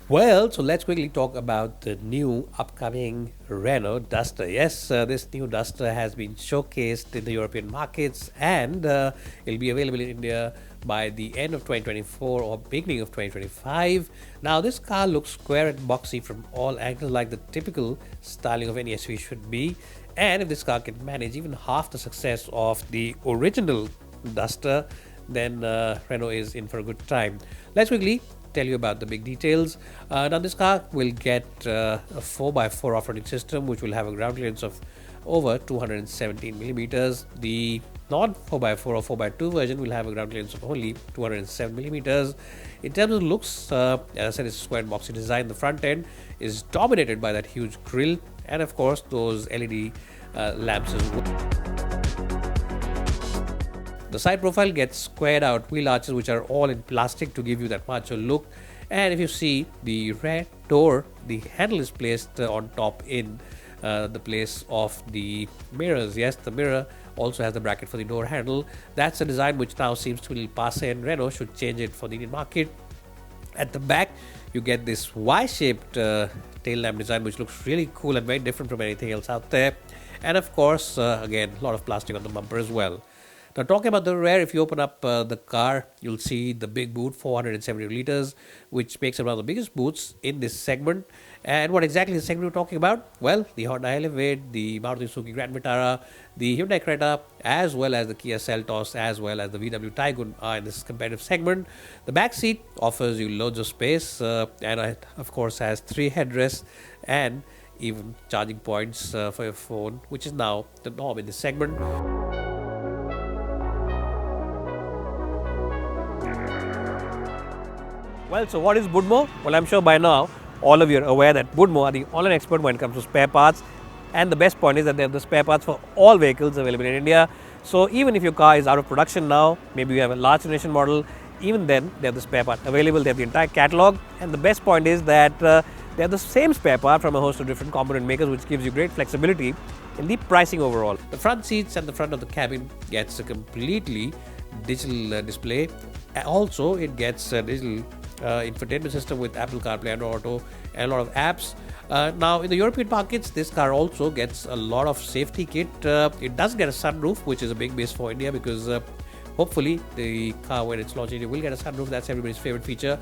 Well, so let's quickly talk about the new upcoming Renault Duster. Yes, this new Duster has been showcased in the European markets and it'll be available in India by the end of 2024 or beginning of 2025. Now, this car looks square and boxy from all angles, like the typical styling of any SUV should be. And if this car can manage even half the success of the original Duster, then Renault is in for a good time. Let's quickly tell you about the big details. Now, this car will get a 4x4 off-roading system, which will have a ground clearance of over 217 millimeters. The non 4x4 or 4x2 version will have a ground clearance of only 207 millimeters. In terms of looks, as I said, it's a square and boxy design. The front end is dominated by that huge grille, and of course, those LED lamps as well. The side profile gets squared out wheel arches, which are all in plastic to give you that macho look. And if you see the rear door, the handle is placed on top in the place of the mirrors. Yes, the mirror also has the bracket for the door handle. That's a design which now seems to be passe, and Renault should change it for the Indian market. At the back, you get this Y-shaped tail lamp design, which looks really cool and very different from anything else out there. And of course, again, a lot of plastic on the bumper as well. Now, talking about the rear, if you open up the car, you'll see the big boot, 470 liters, which makes it one of the biggest boots in this segment. And what exactly is the segment we're talking about? Well, the Honda Elevate, the Maruti Suzuki Grand Vitara, the Hyundai Creta, as well as the Kia Seltos, as well as the VW Taigun are in this competitive segment. The back seat offers you loads of space, and it, of course, has 3 headrests and even charging points for your phone, which is now the norm in this segment. Well, so what is Budmo? Well, I'm sure by now all of you are aware that Budmo are the online expert when it comes to spare parts. And the best point is that they have the spare parts for all vehicles available in India. So even if your car is out of production now, maybe you have a last generation model, even then they have the spare part available. They have the entire catalog. And the best point is that they have the same spare part from a host of different component makers, which gives you great flexibility in the pricing overall. The front seats and the front of the cabin gets a completely digital display. Also, it gets a digital infotainment system with Apple CarPlay, Android Auto, and a lot of apps. Now, in the European markets, this car also gets a lot of safety kit. It does get a sunroof, which is a big base for India because hopefully the car, when it's launched, it will get a sunroof. That's everybody's favorite feature.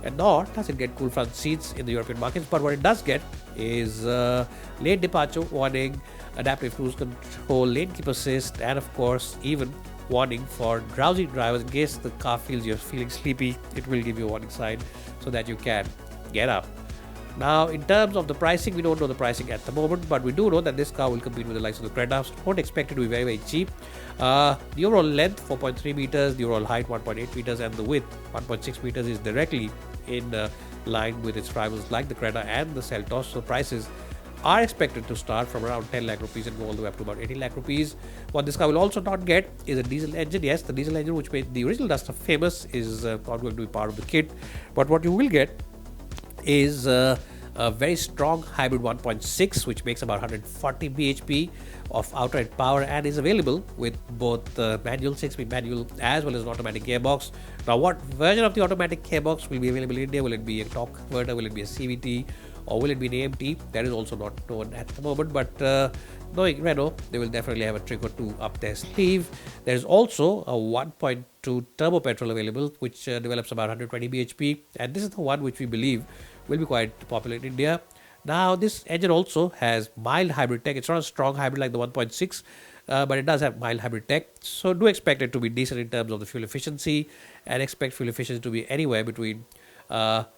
And nor does it get cool front seats in the European markets. But what it does get is lane departure warning, adaptive cruise control, lane keep assist, and of course, even warning for drowsy drivers. In case the car feels you're feeling sleepy, it will give you a warning sign so that you can get up. Now, in terms of the pricing, we don't know the pricing at the moment, but we do know that this car will compete with the likes of the Creta. So don't expect it to be very, very cheap. The overall length, 4.3 meters, the overall height, 1.8 meters, and the width, 1.6 meters, is directly in line with its rivals like the Creta and the Seltos. So prices are expected to start from around 10 lakh rupees and go all the way up to about 18 lakh rupees. What this car will also not get is a diesel engine. Yes, the diesel engine which made the original Duster famous is not going to be part of the kit. But what you will get is a very strong hybrid 1.6, which makes about 140 bhp of outright power and is available with both manual 6-speed manual as well as an automatic gearbox. Now, what version of the automatic gearbox will be available in India? Will it be a torque converter? Will it be a CVT? Or will it be an AMT? That is also not known at the moment, but knowing Renault, they will definitely have a trick or two up their sleeve. There is also a 1.2 turbo petrol available, which develops about 120 bhp, and this is the one which we believe will be quite popular in India. Now, this engine also has mild hybrid tech. It's not a strong hybrid like the 1.6, but it does have mild hybrid tech. So do expect it to be decent in terms of the fuel efficiency, and expect fuel efficiency to be anywhere between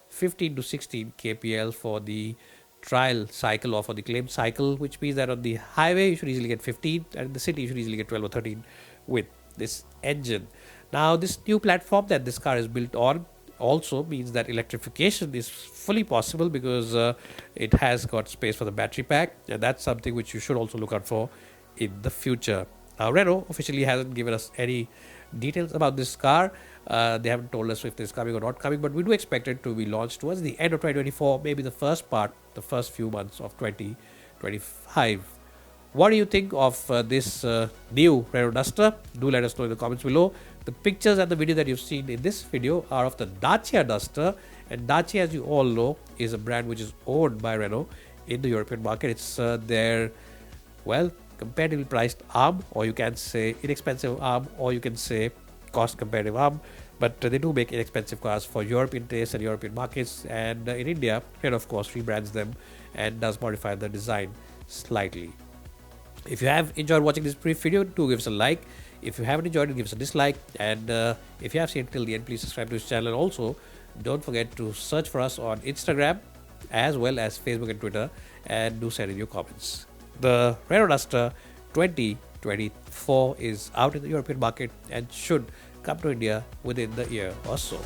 15 to 16 kpl for the trial cycle or for the claim cycle, which means that on the highway you should easily get 15 and in the city you should easily get 12 or 13 with this engine. Now, this new platform that this car is built on also means that electrification is fully possible because it has got space for the battery pack, and that's something which you should also look out for in the future. Now, Renault officially hasn't given us any details about this car. They haven't told us if it's coming or not coming, but we do expect it to be launched towards the end of 2024, maybe the first few months of 2025. What do you think of this new Renault Duster? Do let us know in the comments below. The pictures and the video that you've seen in this video are of the Dacia Duster, And Dacia, as you all know, is a brand which is owned by Renault in the European market. It's their, well, competitively priced arm, or you can say inexpensive arm, or you can say cost competitive arm. But they do make inexpensive cars for European tastes and European markets. And in India, Renault, of course, rebrands them and does modify the design slightly. If you have enjoyed watching this brief video, do give us a like. If you haven't enjoyed it, give us a dislike. And if you have seen it till the end, please subscribe to this channel. And also, don't forget to search for us on Instagram as well as Facebook and Twitter, and do send in your comments. The Renault Duster 2024 is out in the European market and should come to India within the year or so.